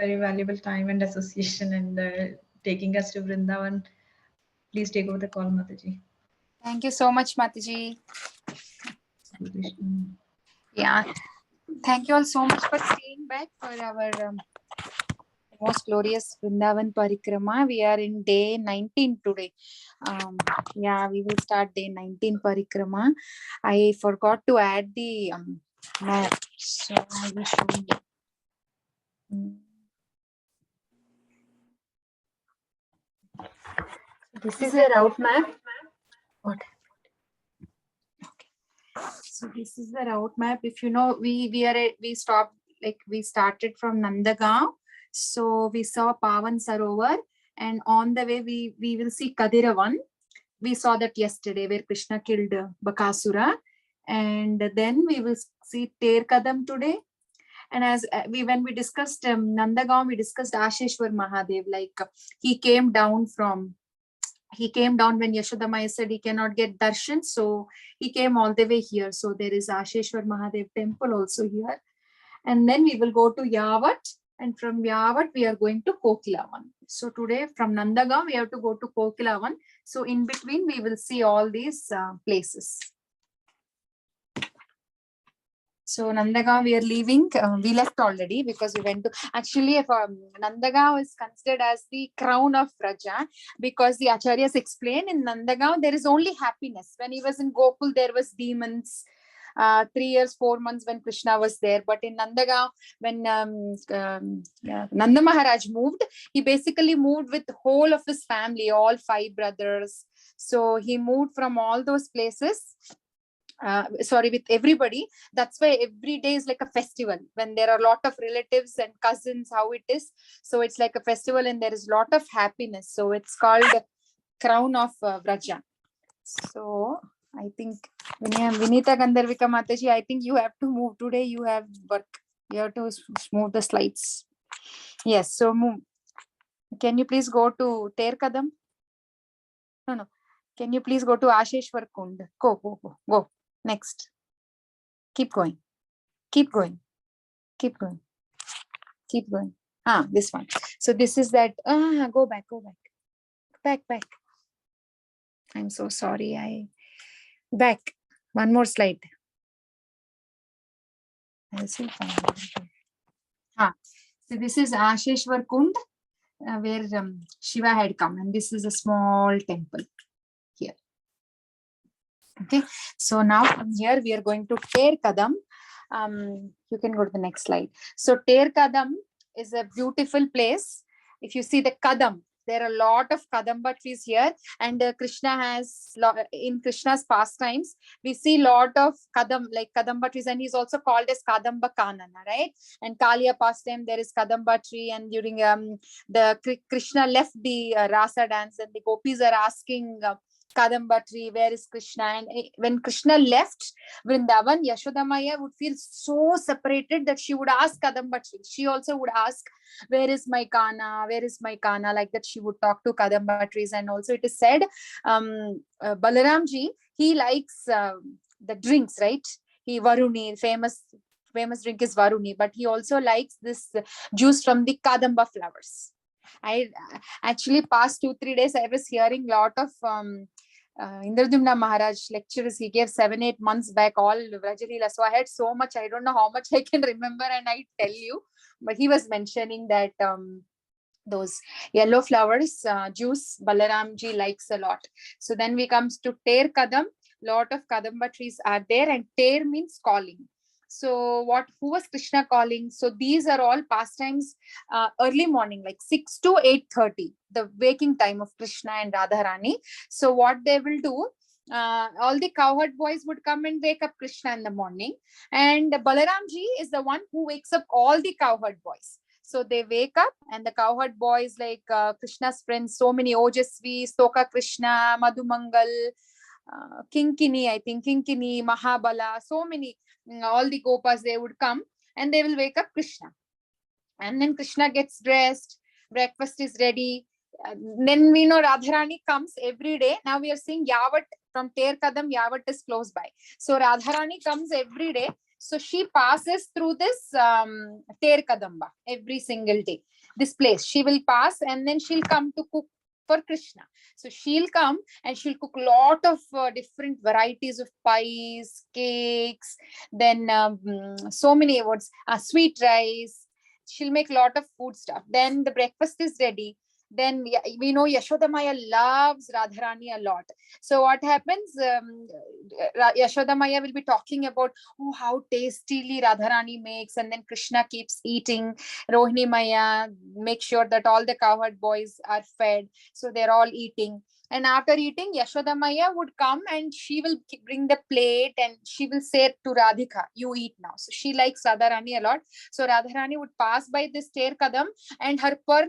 very valuable time and association and taking us to Vrindavan. Please take over the call, Mataji. Thank you so much, Mataji. Yeah. Thank you all so much for staying back for our most glorious Vrindavan Parikrama. We are in day 19 today. Yeah, we will start day 19 Parikrama. I forgot to add the map. So I will show you. This is a route map. What? Okay. So this is the route map. If you know, we stopped, like we started from Nandagaon. So we saw Pavan Sarovar, and on the way we will see Kadiravan. We saw that yesterday where Krishna killed Bakasura, and then we will see Terkadam today. And as when we discussed Nandagaon, we discussed Asheshwar Mahadev, like he came down when Yashodamaya said he cannot get darshan, so he came all the way here. So there is Asheshwar Mahadev temple also here. And then we will go to Yavat, and from Yavat we are going to Kokilavan. So today from Nandagaon we have to go to Kokilavan. So in between we will see all these places. So Nandagaon we are leaving. We left already because we went to, actually if Nandagaon is considered as the crown of Vraja, because the Acharyas explain in Nandagaon there is only happiness. When he was in Gokul there was demons. 3 years, 4 months when Krishna was there. But in Nandagaon, when Nanda Maharaj moved, he basically moved with the whole of his family, all 5 brothers. So he moved from all those places. With everybody. That's why every day is like a festival when there are a lot of relatives and cousins, how it is. So it's like a festival and there is a lot of happiness. So it's called Crown of Vraja. So I think Vinita Gandharvika Mataji, I think you have to move today. You have work. You have to move the slides. Yes. So move. Can you please go to Terkadam? No. Can you please go to Asheshwar Kund? Go. Next. Keep going. Keep going. This one. So this is that. Go back. Back. I'm so sorry. Back. One more slide. I'll see. So this is Asheshwar Kund, where Shiva had come, and this is a small temple here. Okay, so now from here we are going to Terkadam. You can go to the next slide. So Terkadam is a beautiful place. If you see the Kadam, there are a lot of Kadamba trees here, and Krishna has, in Krishna's pastimes, we see a lot of Kadamba trees, and he's also called as Kadamba Kanana, right? And Kaliya pastime, there is Kadamba tree, and during the Krishna left the Rasa dance, and the gopis are asking Kadamba tree, where is Krishna? And when Krishna left Vrindavan, Yashodamaya would feel so separated that she would ask Kadamba tree. She also would ask, where is my Kana? Like that she would talk to Kadamba trees. And also it is said, Balaramji, he likes the drinks, right? He Varuni, famous drink is Varuni, but he also likes this juice from the Kadamba flowers. I actually past 2-3 days I was hearing a lot of Indradumna Maharaj lectures he gave 7-8 months back, all Vrajalila. So I had so much, I don't know how much I can remember, and I tell you, but he was mentioning that those yellow flowers juice Balaramji likes a lot. So then we comes to Terkadam. Lot of Kadamba trees are there, and Ter means calling. So who was Krishna calling? So these are all pastimes early morning, like 6 to 8:30, the waking time of Krishna and Radharani. So what they will do, all the cowherd boys would come and wake up Krishna in the morning, and Balaramji is the one who wakes up all the cowherd boys. So they wake up, and the cowherd boys, like Krishna's friends, so many, Ojasvi, Stoka Krishna, Madhumangal, Kinkini, Mahabala, so many, all the gopas, they would come and they will wake up Krishna. And then Krishna gets dressed, breakfast is ready. Then we know Radharani comes every day. Now we are seeing Yavat from Terkadam, Yavat is close by. So Radharani comes every day. So she passes through this Ter Kadamba every single day. This place she will pass, and then she'll come to cook for Krishna. So she'll come and she'll cook a lot of different varieties of pies, cakes, then so many sweet rice. She'll make a lot of food stuff. Then the breakfast is ready. Then we know Yashoda Maya loves Radharani a lot. So what happens? Yashoda Maya will be talking about how tastily Radharani makes, and then Krishna keeps eating. Rohini Maya make sure that all the cowherd boys are fed, so they're all eating. And after eating, Yashoda Maya would come and she will bring the plate and she will say to Radhika, "You eat now." So she likes Radharani a lot. So Radharani would pass by this Ter Kadam, and her pearl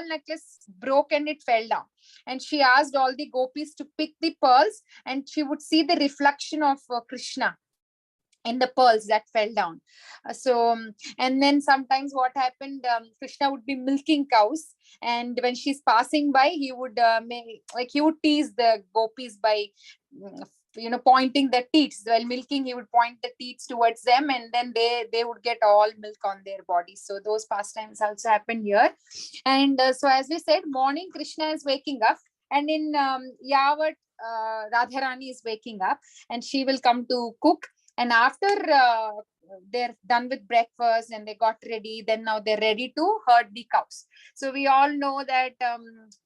necklace broke and it fell down. And she asked all the gopis to pick the pearls, and she would see the reflection of Krishna in the pearls that fell down. And then sometimes what happened, Krishna would be milking cows, and when she's passing by, he would he would tease the gopis by pointing the teats. While milking, he would point the teats towards them, and then they would get all milk on their bodies. So those pastimes also happen here. And so as we said, morning Krishna is waking up, and in Yavat Radharani is waking up, and she will come to cook. And after they're done with breakfast and they got ready, then now they're ready to herd the cows. So we all know that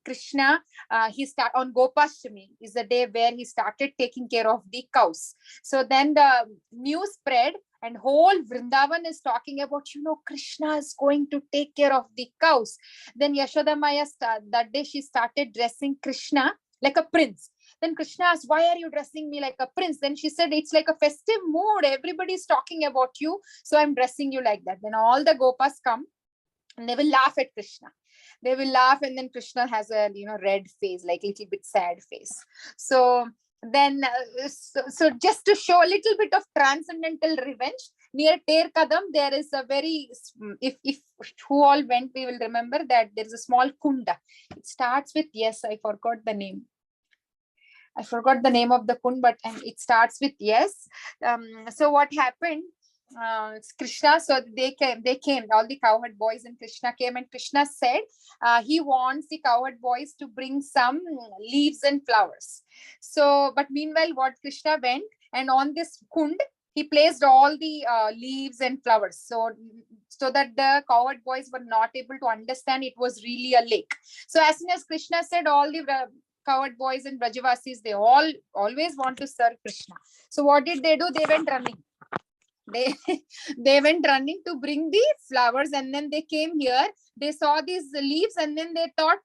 Krishna, on Gopashtami is the day where he started taking care of the cows. So then the news spread, and whole Vrindavan is talking about, Krishna is going to take care of the cows. Then Yashoda Maya, that day she started dressing Krishna like a prince. Then Krishna asked, "Why are you dressing me like a prince?" Then she said, "It's like a festive mood. Everybody's talking about you, so I'm dressing you like that." Then all the Gopas come and they will laugh at Krishna. They will laugh, and then Krishna has a red face, like a little bit sad face. So then, so just to show a little bit of transcendental revenge, near Ter Kadam, there is a very, if who all went, we will remember that there is a small kunda. It starts with, yes, I forgot the name. I forgot the name of the kund, but it starts with yes. So what happened? Krishna, so they came, all the cowherd boys, and Krishna came, and Krishna said he wants the cowherd boys to bring some leaves and flowers. So, but meanwhile, what Krishna went, and on this kund, he placed all the leaves and flowers, so that the cowherd boys were not able to understand it was really a lake. So as soon as Krishna said, all the cowherd boys and Brajavasis, they all always want to serve Krishna. So what did they do? They went running. They went running to bring the flowers, and then they came here. They saw these leaves, and then they thought,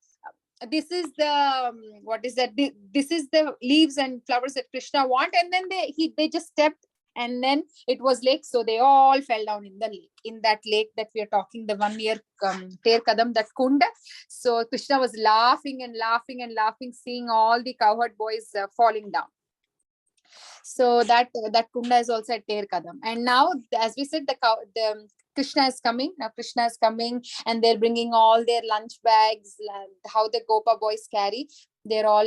this is the what is that? This is the leaves and flowers that Krishna want. And then they just stepped, and then it was lake. So they all fell down in the lake, in that lake that we are talking, the 1 year Ter Kadam, that kunda. So Krishna was laughing and laughing and laughing, seeing all the cowherd boys falling down. So that kunda is also at Ter Kadam. And now, as we said, the Krishna is coming. Now Krishna is coming, and they're bringing all their lunch bags, how the Gopa boys carry. They're all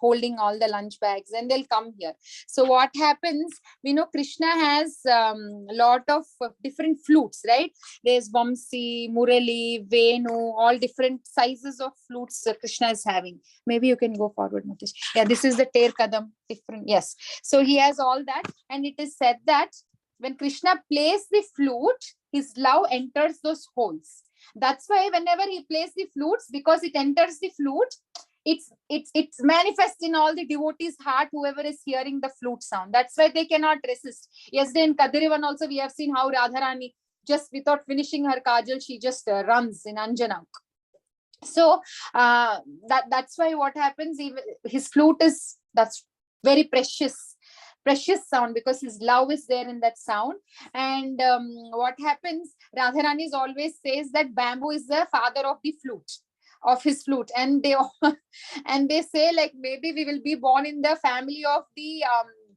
holding all the lunch bags, and they'll come here. So what happens, we know Krishna has a lot of different flutes, right? There's Vamsi, Murali, Venu, all different sizes of flutes Krishna is having. Maybe you can go forward, Matish. Yeah, this is the Ter Kadam, different. Yes. So he has all that, and it is said that when Krishna plays the flute, his love enters those holes. That's why whenever he plays the flutes, because it enters the flute, it's manifest in all the devotees' heart, whoever is hearing the flute sound. That's why they cannot resist. Yesterday in Kadirivan also, we have seen how Radharani, just without finishing her kajal, she just runs in Anjana. So that's why what happens, his flute is, that's very precious sound, because his love is there in that sound. And what happens, Radharani always says that bamboo is the father of the flute, of his flute. And they say, like, maybe we will be born in the family of the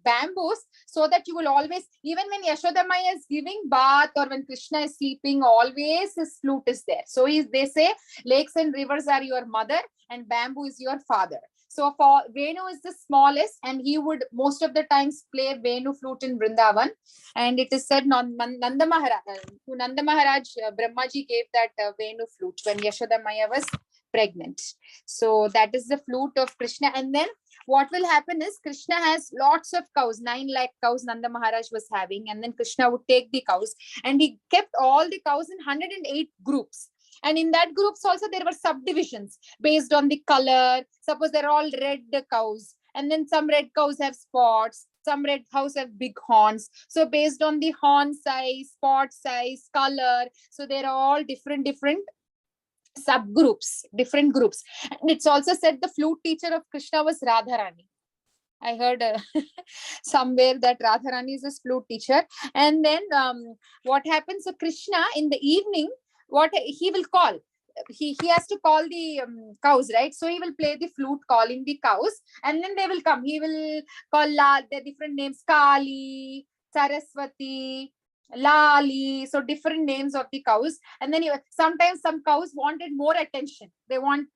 bamboos, so that you will always, even when Yashoda Maya is giving bath or when Krishna is sleeping, always his flute is there. So they say lakes and rivers are your mother and bamboo is your father. So for Venu is the smallest, and he would most of the times play Venu flute in Vrindavan. And it is said Nanda Maharaj, to Nanda Maharaj, Brahmaji gave that Venu flute when Yashoda Maya was pregnant. So that is the flute of Krishna. And then what will happen is Krishna has lots of cows, 9 lakh cows Nanda Maharaj was having. And then Krishna would take the cows, and he kept all the cows in 108 groups. And in that groups also there were subdivisions based on the color. Suppose they're all red cows, and then some red cows have spots, some red cows have big horns. So based on the horn size, spot size, color, so they're all different subgroups, different groups. And it's also said the flute teacher of Krishna was Radharani. I heard somewhere that Radharani is a flute teacher. And then what happens? So Krishna in the evening, what he will call, he has to call the cows, right? So he will play the flute calling the cows, and then they will come. He will call the different names: Kali, Saraswati, Lali, so different names of the cows. And then sometimes some cows wanted more attention. They want,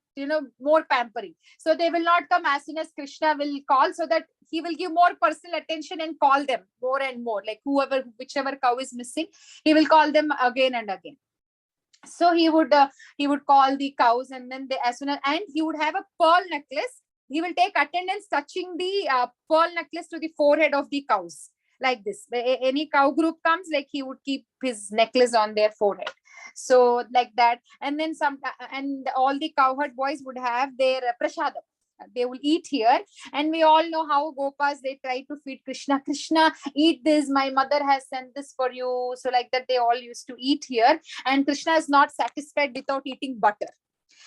more pampering. So they will not come as soon as Krishna will call, so that he will give more personal attention and call them more and more. Like whichever cow is missing, he will call them again and again. So he would call the cows, and then and he would have a pearl necklace. He will take attendance touching the pearl necklace to the forehead of the cows, like this. Any cow group comes, like he would keep his necklace on their forehead. So like that. And then and all the cowherd boys would have their prasadam. They will eat here. And we all know how Gopas, they try to feed Krishna. Krishna, eat this. My mother has sent this for you. So like that, they all used to eat here. And Krishna is not satisfied without eating butter.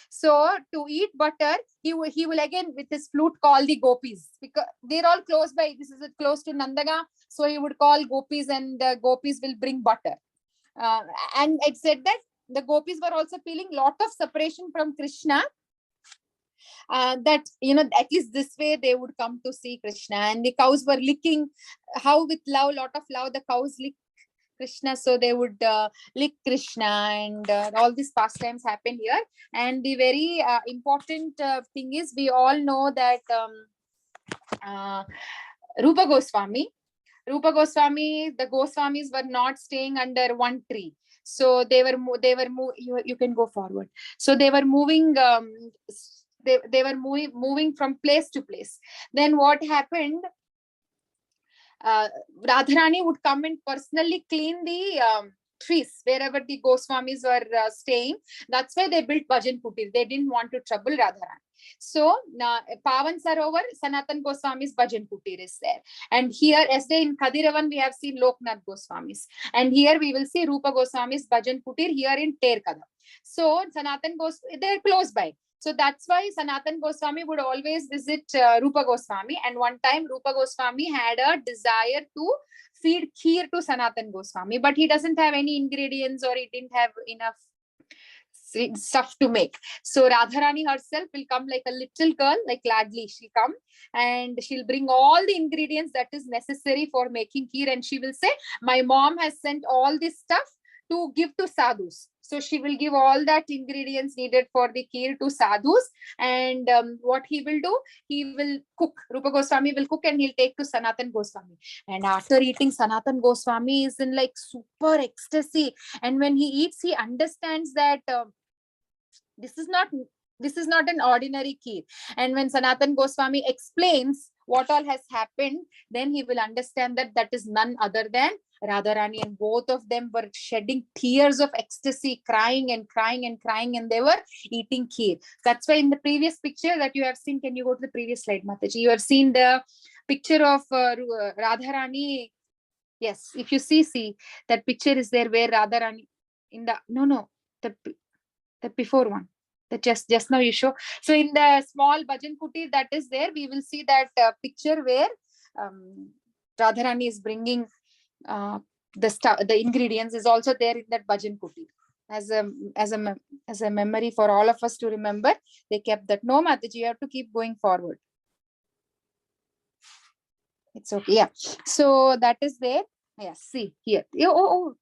So to eat butter, he will again with his flute call the gopis, because they're all close by. This is close to Nandaga. So he would call gopis, and the gopis will bring butter. And it said that the gopis were also feeling lot of separation from Krishna. That at least this way they would come to see Krishna. And the cows were licking, how with love, lot of love, the cows lick Krishna, so they would lick Krishna. And all these pastimes happened here. And the very important thing is, we all know that Rupa Goswami, the Goswamis were not staying under one tree. So you can go forward. So they were moving. They were moving from place to place. Then what happened? Radharani would come and personally clean the trees wherever the Goswamis were staying. That's why they built Bhajan Kutir. They didn't want to trouble Radharani. So Pavan Sarovar, Sanatan Goswami's Bhajan Kutir is there. And here, yesterday in Kadiravan, we have seen Loknath Goswamis. And here we will see Rupa Goswami's Bhajan Kutir here in Terkada. So Sanatan Goswami, they're close by. So that's why Sanatan Goswami would always visit Rupa Goswami. And one time Rupa Goswami had a desire to feed kheer to Sanatan Goswami, but he doesn't have any ingredients, or he didn't have enough stuff to make. So Radharani herself will come like a little girl, like Ladli. She'll come and she'll bring all the ingredients that is necessary for making kheer. And she will say, my mom has sent all this stuff to give to sadhus. So she will give all that ingredients needed for the kheer to sadhus. And what he will do, he will cook. Rupa Goswami will cook, and he'll take to Sanatan Goswami. And after eating, Sanatan Goswami is in like super ecstasy. And when he eats, he understands that this is not an ordinary kheer. And when Sanatan Goswami explains what all has happened, then he will understand that that is none other than Radharani. And both of them were shedding tears of ecstasy, crying and crying and crying, and they were eating kheer. That's why in the previous picture that you have seen, can you go to the previous slide, Mataji? You have seen the picture of Radharani. Yes, if you see that picture is there where Radharani in the the before one. That just now you show. So in the small Bhajan Kutir that is there, we will see that picture where Radharani is bringing the ingredients is also there in that Bhajan Kutir. As a memory for all of us to remember, they kept that. No, Mataji, you have to keep going forward. It's okay. Yeah. So that is there. Yeah. See here. Oh.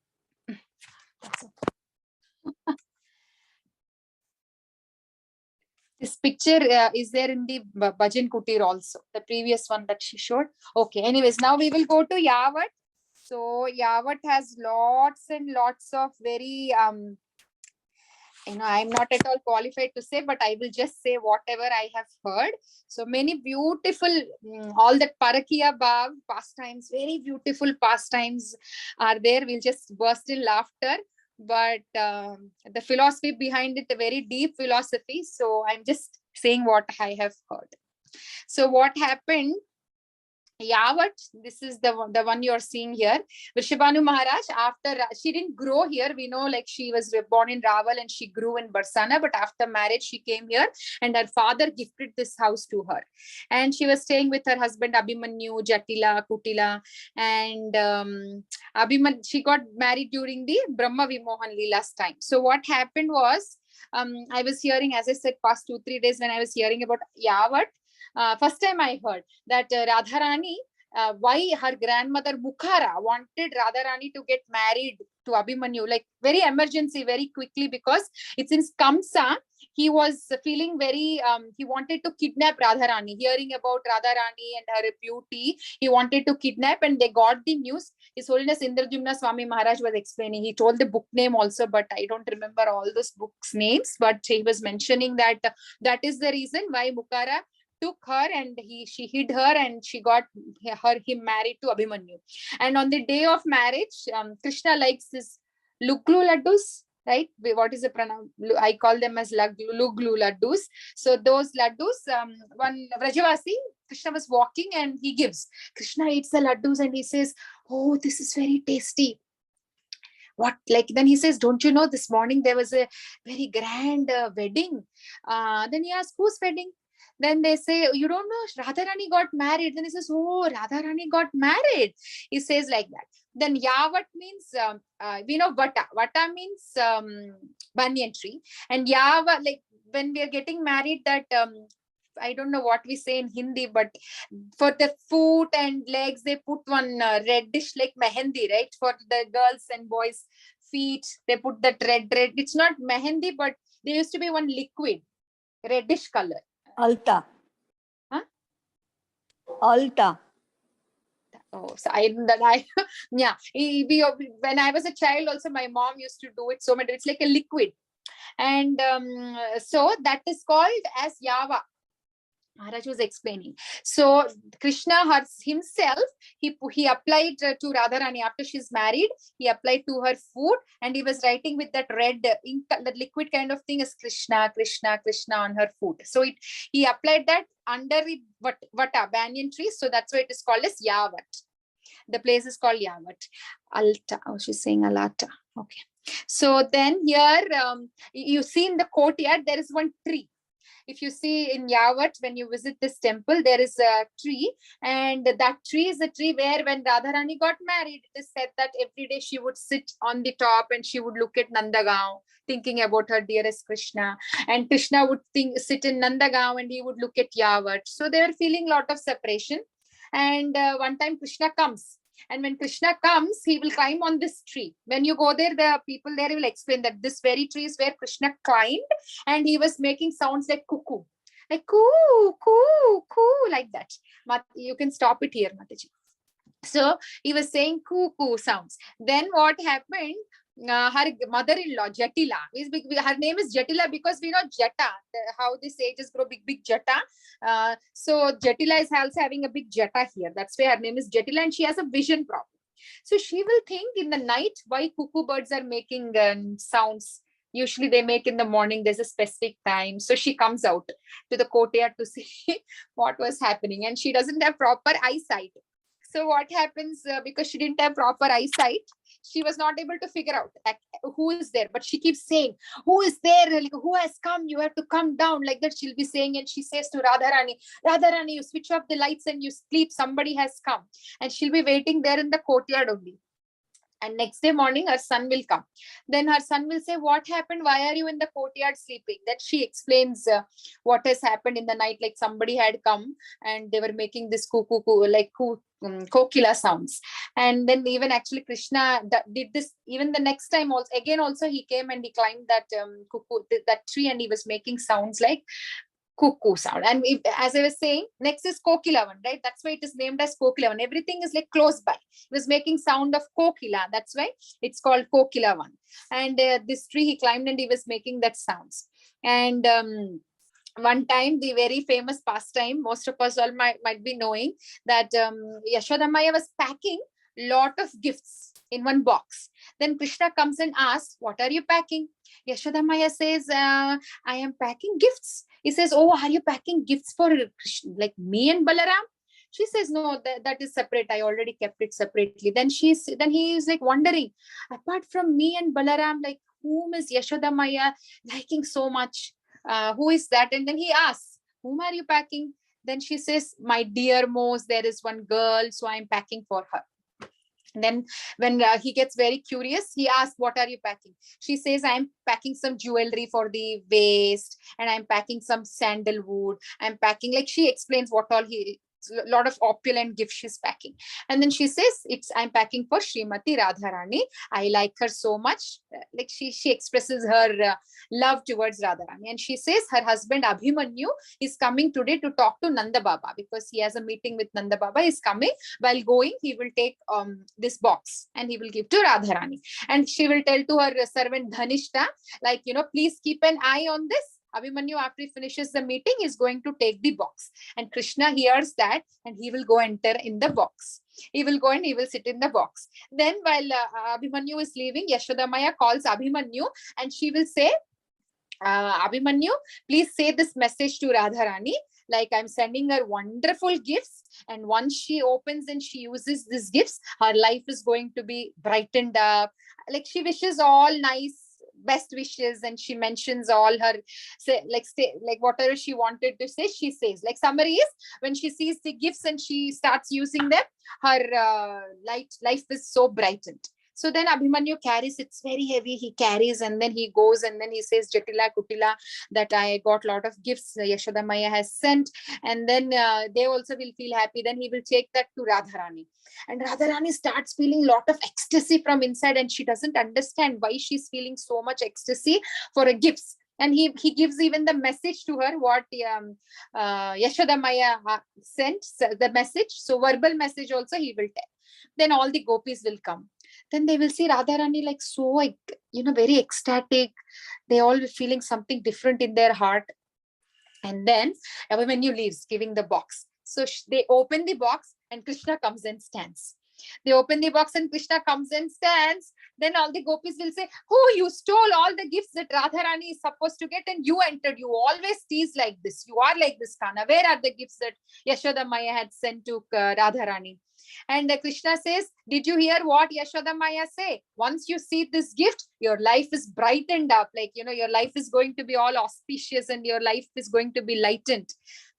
That's it. This picture is there in the Bhajan Kutir also, the previous one that she showed. Okay, anyways, now we will go to Yavat. So Yavat has lots and lots of very I'm not at all qualified to say, but I will just say whatever I have heard. So many beautiful, all that Parakiya Bhav pastimes, very beautiful pastimes are there. We'll just burst in laughter. But the philosophy behind it, a very deep philosophy. So I'm just saying what I have heard. So what happened? Yavat, this is the one you're seeing here. Vrishabhanu Maharaj, after she didn't grow here, we know like she was born in Raval and she grew in Barsana, but after marriage she came here and her father gifted this house to her. And she was staying with her husband Abhimanyu, Jatila, Kutila, and she got married during the Brahma Vimohan Leela's time. So what happened was, I was hearing, as I said, past 2-3 days when I was hearing about Yavat, first time I heard that Radharani, why her grandmother Mukhara wanted Radharani to get married to Abhimanyu, like very emergency, very quickly, because it's in Kamsa. He was feeling very, he wanted to kidnap Radharani, hearing about Radharani and her beauty. He wanted to kidnap, and they got the news. His Holiness Indradyumna Swami Maharaj was explaining. He told the book name also, but I don't remember all those books' names. But he was mentioning that that is the reason why Mukhara took her and she hid her and she got him married to Abhimanyu. And on the day of marriage, Krishna likes this Luglu laddus, right? What is the pronoun? I call them as Luglu laddus. So those laddus, one Vrajavasi, Krishna was walking and he gives. Krishna eats the laddus and he says, "Oh, this is very tasty." What, like, then he says, "Don't you know this morning there was a very grand wedding?" Then he asks, "Whose wedding?" Then they say, "You don't know, Radharani got married." Then he says, "Oh, Radharani got married." He says like that. Then Yavat means, we know Vata. Vata means banyan tree. And Yava, like when we are getting married, that I don't know what we say in Hindi, but for the foot and legs, they put one reddish like mehendi, right? For the girls and boys' feet, they put that red. It's not mehendi, but there used to be one liquid, reddish color. Alta. Huh? Alta. Oh, so yeah. When I was a child, also my mom used to do it so much. It's like a liquid, and so that is called as Yava. Maharaj was explaining. So Krishna himself, he applied to Radharani after she's married. He applied to her food, and he was writing with that red ink, that liquid kind of thing, as Krishna, Krishna, Krishna on her food. So he applied that under the Vata, banyan tree. So that's why it is called as Yavat. The place is called Yavat. Alta. Oh, she's saying Alata. Okay. So then here, you see in the courtyard, there is one tree. If you see in Yavat, when you visit this temple, there is a tree, and that tree is a tree where when Radharani got married, it is said that every day she would sit on the top and she would look at Nandagaon, thinking about her dearest Krishna. And Krishna would sit in Nandagaon and he would look at Yavat. So they were feeling a lot of separation. And one time Krishna comes. And when Krishna comes, he will climb on this tree. When you go there, the people there will explain that this very tree is where Krishna climbed, and he was making sounds like cuckoo, like coo, coo, coo, like that. You can stop it here, Mataji. So he was saying coo, coo sounds. Then what happened? Her mother-in-law Jatila, her name is Jatila because we know Jata, how the sages grow big Jata. So Jatila is also having a big Jata here. That's why her name is Jatila, and she has a vision problem. So she will think in the night why cuckoo birds are making sounds. Usually they make in the morning. There's a specific time. So she comes out to the courtyard to see what was happening, and she doesn't have proper eyesight. So what happens, because she didn't have proper eyesight, she was not able to figure out who is there. But she keeps saying, "Who is there? Like, who has come? You have to come down," like that she'll be saying. And she says to Radharani, "Radharani, you switch off the lights and you sleep. Somebody has come." And she'll be waiting there in the courtyard only. And next day morning, her son will come. Then her son will say, "What happened? Why are you in the courtyard sleeping?" That she explains what has happened in the night. Like somebody had come and they were making this cuckoo, like kokila sounds. And then even actually Krishna did this even the next time also. Again also he came and he climbed that cuckoo, that tree, and he was making sounds like cuckoo sound. And as I was saying, next is Kokilavan, right? That's why it is named as Kokilavan. Everything is like close by. It was making sound of Kokila. That's why it's called Kokilavan. And this tree he climbed and he was making that sounds. And one time, the very famous pastime, most of us all might be knowing that Yashoda Maya was packing lot of gifts in one box. Then Krishna comes and asks, what are you packing? Yashoda Maya says, I am packing gifts. He says, oh, are you packing gifts for Krishna, like me and Balaram? She says, no, that is separate. I already kept it separately. Then he is like wondering, apart from me and Balaram, like whom is Yashoda Maya liking so much? Who is that? And then he asks, whom are you packing? Then she says, my dear Mose, there is one girl, so I'm packing for her. And then when he gets very curious, he asks, what are you packing? She says, I'm packing some jewelry for the waist, and I'm packing some sandalwood. I'm packing, like she explains what all a lot of opulent gifts she's packing. And then she says, I'm packing for Srimati Radharani. I like her so much. Like she expresses her love towards Radharani. And she says her husband Abhimanyu is coming today to talk to Nanda Baba because he has a meeting with Nanda Baba. He's coming. While going, he will take this box and he will give to Radharani. And she will tell to her servant Dhanishta, like, please keep an eye on this. Abhimanyu, after he finishes the meeting, is going to take the box. And Krishna hears that and he will go enter in the box. He will go and he will sit in the box. Then while Abhimanyu is leaving, Yashoda Maya calls Abhimanyu and she will say, Abhimanyu, please say this message to Radharani. Like, I'm sending her wonderful gifts. And once she opens and she uses these gifts, her life is going to be brightened up. Like she wishes all nice best wishes, and she mentions all her like whatever she wanted to say, she says. Like summary is, when she sees the gifts and she starts using them, her life is so brightened. So then Abhimanyu carries, it's very heavy, he carries, and then he goes and then he says, Jatila Kutila, that I got a lot of gifts Yashoda Maya has sent, and then they also will feel happy. Then he will take that to Radharani, and Radharani starts feeling a lot of ecstasy from inside, and she doesn't understand why she's feeling so much ecstasy for a gifts. And he gives even the message to her, what Yashoda Maya sent, the message. So verbal message also he will tell. Then all the gopis will come. Then they will see Radharani like so, very ecstatic. They all be feeling something different in their heart. And then Abhimanyu leaves, giving the box. So they open the box and Krishna comes and stands. They open the box and Krishna comes and stands. Then all the gopis will say, oh, you stole all the gifts that Radharani is supposed to get and you entered. You always tease like this. You are like this, Kana. Where are the gifts that Yashoda Maya had sent to Radharani? And Krishna says, did you hear what Yashoda Maya say? Once you see this gift, your life is brightened up. Like, your life is going to be all auspicious and your life is going to be lightened.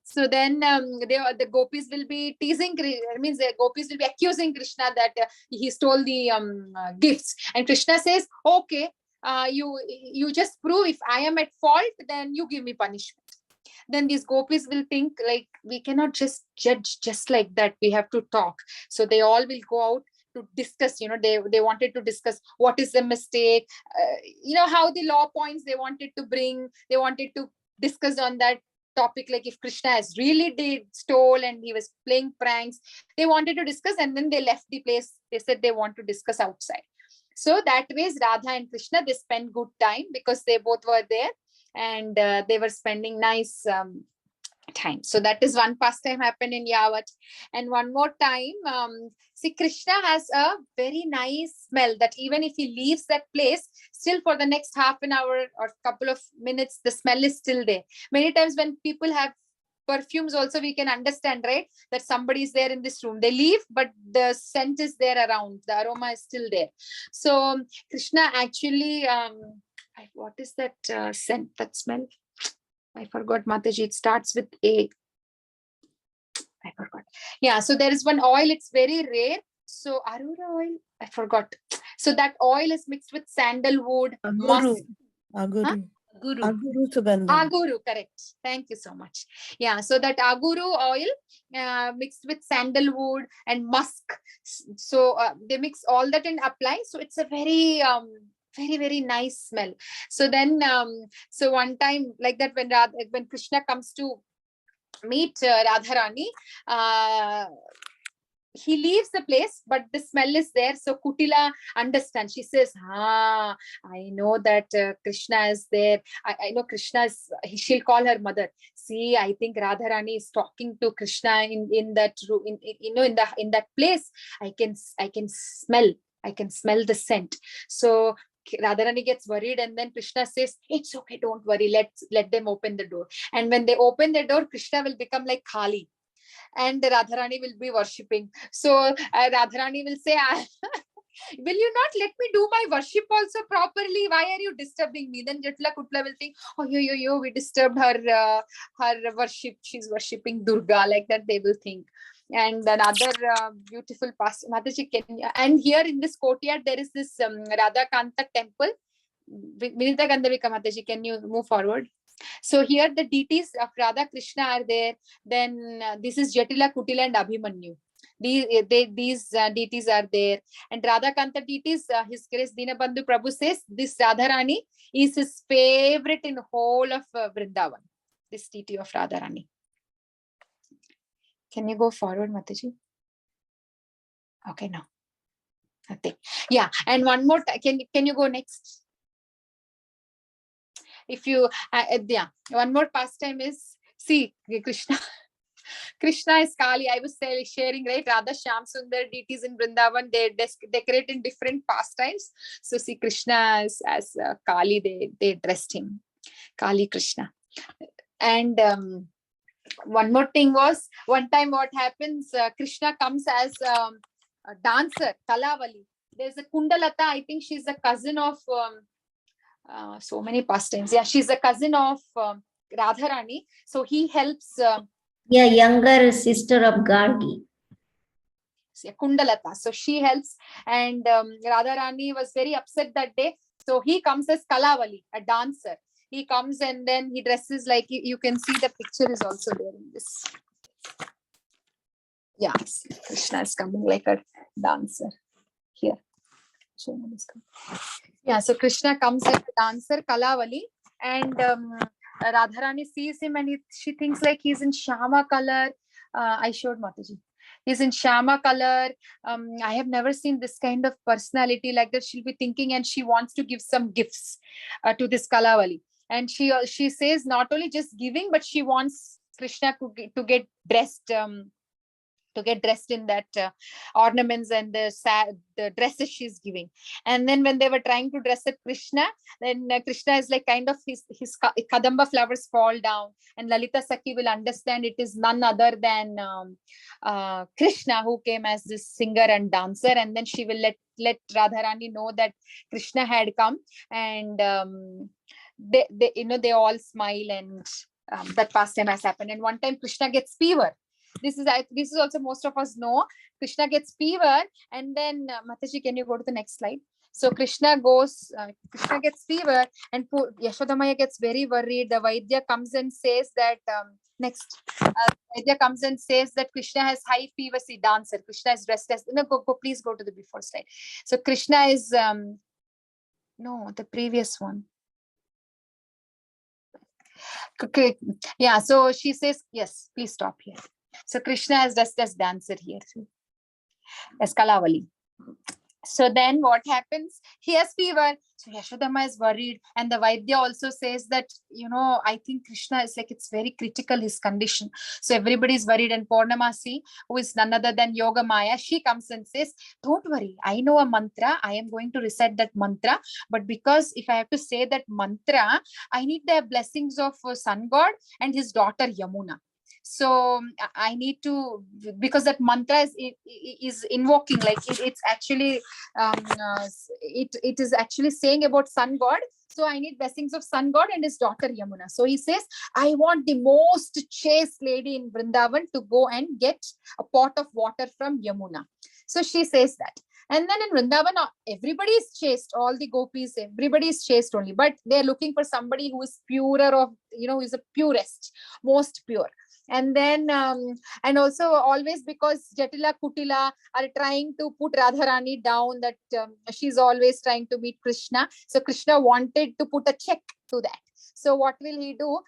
So then the gopis will be teasing, means the gopis will be accusing Krishna that he stole the gifts. And Krishna says, okay, you just prove if I am at fault, then you give me punishment. Then these gopis will think like, we cannot just judge just like that. We have to talk. So they all will go out to discuss, they wanted to discuss what is the mistake, how the law points they wanted to bring. They wanted to discuss on that topic, like if Krishna has really stole and he was playing pranks. They wanted to discuss, and then they left the place. They said they want to discuss outside. So that way, Radha and Krishna, they spend good time because they both were there. And they were spending nice time. So that is one pastime happened in Yavat. And one more time, see, Krishna has a very nice smell that even if he leaves that place, still for the next half an hour or couple of minutes, the smell is still there. Many times when people have perfumes also, we can understand, right, that somebody is there in this room. They leave, but the scent is there around. The aroma is still there. So Krishna actually... what is that scent, that smell? I forgot, Mataji. It starts with A. I forgot. Yeah, so there is one oil. It's very rare. So Arura oil, I forgot. So that oil is mixed with sandalwood, musk. Aguru. Huh? Aguru Sugandham. Aguru, correct. Thank you so much. Yeah, so that Aguru oil mixed with sandalwood and musk. So they mix all that and apply. So it's a very Very, very nice smell. So then, so one time like that, when Krishna comes to meet Radharani, he leaves the place, but the smell is there. So Kutila understands. She says, I know that Krishna is there. I know Krishna is, she'll call her mother. See, I think Radharani is talking to Krishna in that room, in that place. I can smell the scent. So Radharani gets worried, and then Krishna says, it's okay, don't worry, let them open the door. And when they open the door, Krishna will become like Kali, and Radharani will be worshipping. So Radharani will say, will you not let me do my worship also properly? Why are you disturbing me? Then Jatila Kutla will think, oh, we disturbed her worship. She's worshipping Durga, like that they will think. And another beautiful past, Mataji, and here in this courtyard, there is this Radha Kanta temple. Vinita Gandhavika Mataji, can you move forward? So here the deities of Radha Krishna are there. Then this is Jatila, Kutila and Abhimanyu. These deities are there. And Radha Kanta deities, His Grace Dinabandhu Prabhu says this Radharani is his favorite in whole of Vrindavan. This deity of Radharani. Can you go forward, Mataji? Okay, no. Nothing. Yeah, and one more. Can you go next? If you, one more pastime is, see, Krishna. Krishna is Kali. I was sharing, right? Radha Shyam Sundar deities in Vrindavan, they decorate in different pastimes. So see, Krishna as Kali, they dressed him. Kali Krishna. And one more thing was, one time what happens, Krishna comes as a dancer, Kalavali. There's a Kundalata, I think she's a cousin of, so many pastimes. Yeah, she's a cousin of Radharani. So he helps. Younger sister of Gargi. Kundalata. So she helps. And Radharani was very upset that day. So he comes as Kalavali, a dancer. He comes and then he dresses like, you can see the picture is also there in this. Yeah, Krishna is coming like a dancer here. Yeah, so Krishna comes as a dancer, Kalavali, and Radharani sees him and she thinks like he's in Shama color. I showed Mataji. He's in Shama color. I have never seen this kind of personality like that. She'll be thinking and she wants to give some gifts to this Kalavali. And she says not only just giving, but she wants Krishna to get dressed. To get dressed in that ornaments and the dresses she's giving. And then when they were trying to dress up Krishna, then Krishna is like kind of his Kadamba flowers fall down, and Lalita Sakhi will understand it is none other than Krishna who came as this singer and dancer. And then she will let Radharani know that Krishna had come, and they all smile, and that pastime has happened. And one time Krishna gets fever. This is also most of us know. Krishna gets fever, and then Mataji, can you go to the next slide? So Krishna gets fever, and Yashoda Maya gets very worried. The Vaidya comes and says that Vaidya comes and says that Krishna has high fever. See, dancer. Krishna is restless. No, please go to the before slide. So Krishna is no, the previous one. Okay, yeah. So she says, yes, please stop here. So Krishna is dressed as dancer here, as Kalavali. So then what happens? He has fever. So Yashodama is worried. And the Vaidya also says that, I think Krishna is like, it's very critical, his condition. So everybody is worried. And Purnamasi, who is none other than Yoga Maya, she comes and says, don't worry, I know a mantra. I am going to recite that mantra. But because if I have to say that mantra, I need the blessings of sun god and his daughter Yamuna. So I need to, because that mantra is invoking, like it's actually it is actually saying about sun god. So I need blessings of sun god and his daughter Yamuna. So he says, I want the most chaste lady in Vrindavan to go and get a pot of water from Yamuna. So she says that. And then in Vrindavan, everybody is chaste, all the gopis, everybody is chaste only, but they're looking for somebody who is purer of, who is the purest, most pure. And then, and also always because Jatila Kutila are trying to put Radharani down, that she's always trying to meet Krishna. So Krishna wanted to put a check to that. So what will he do?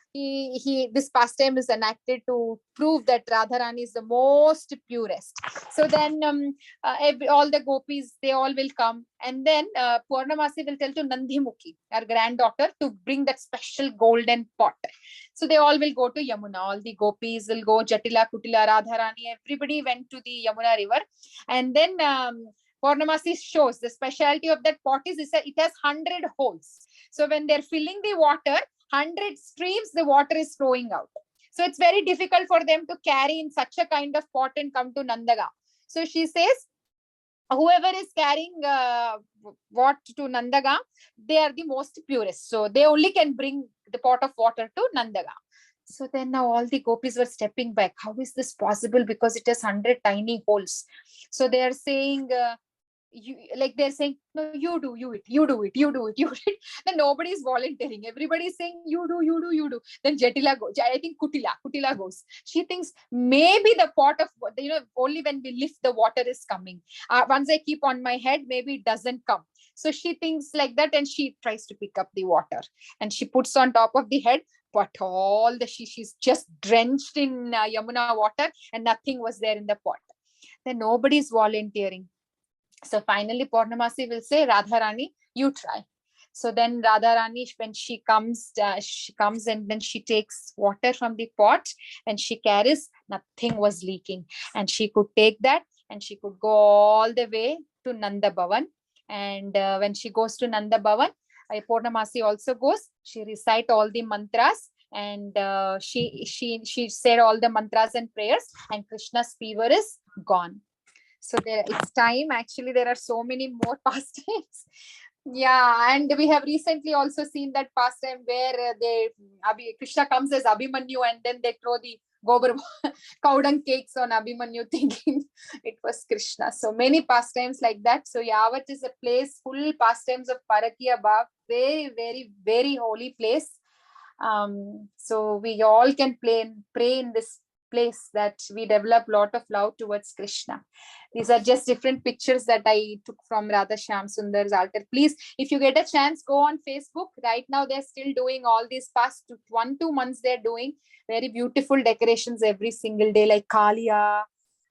This pastime is enacted to prove that Radharani is the most purest. So then all the gopis, they all will come. And then Purnamasi will tell to Nandimukhi, her granddaughter, to bring that special golden pot. So they all will go to Yamuna. All the gopis will go, Jatila, Kutila, Radharani, everybody went to the Yamuna river. And then Purnamasi shows the specialty of that pot is it has 100 holes. So when they're filling the water, 100 streams, the water is flowing out. So it's very difficult for them to carry in such a kind of pot and come to Nandagaon. So she says, whoever is carrying what to Nandagaon, they are the most purest. So they only can bring the pot of water to Nandagaon. So then now all the gopis were stepping back. How is this possible? Because it has 100 tiny holes. So they are saying, they're saying, no, you do it. Then nobody is volunteering. Everybody is saying, you do. Then Jatila goes. I think Kutila goes. She thinks maybe the pot of, only when we lift the water is coming. Once I keep on my head, maybe it doesn't come. So she thinks like that, and she tries to pick up the water and she puts on top of the head. But she's just drenched in Yamuna water and nothing was there in the pot. Then nobody is volunteering. So finally, Purnamasi will say, Radharani, you try. So then Radharani, when she comes and then she takes water from the pot and she carries, nothing was leaking. And she could take that and she could go all the way to Nanda Bhavan. And when she goes to Nanda Bhavan, Purnamasi also goes. She recite all the mantras and she said all the mantras and prayers, and Krishna's fever is gone. So it's time. Actually, there are so many more pastimes. Yeah, and we have recently also seen that pastime where Krishna comes as Abhimanyu and then they throw the gobar cow dung cakes on Abhimanyu, thinking it was Krishna. So many pastimes like that. So Yavat is a place full pastimes of Parakiya Bhav. Very, very, very holy place. So we all can pray in this place that we develop lot of love towards Krishna. These are just different pictures that I took from Radha Shyam Sundar's altar. Please, if you get a chance, go on Facebook. Right now, they're still doing all these past 1-2 months. They're doing very beautiful decorations every single day, like Kaliya,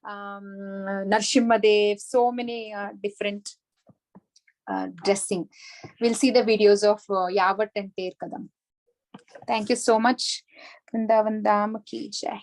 Narsimhadev, so many different dressing. We'll see the videos of Yavat and Ter Kadam. Thank you so much. Vrindavan Dham ki jai.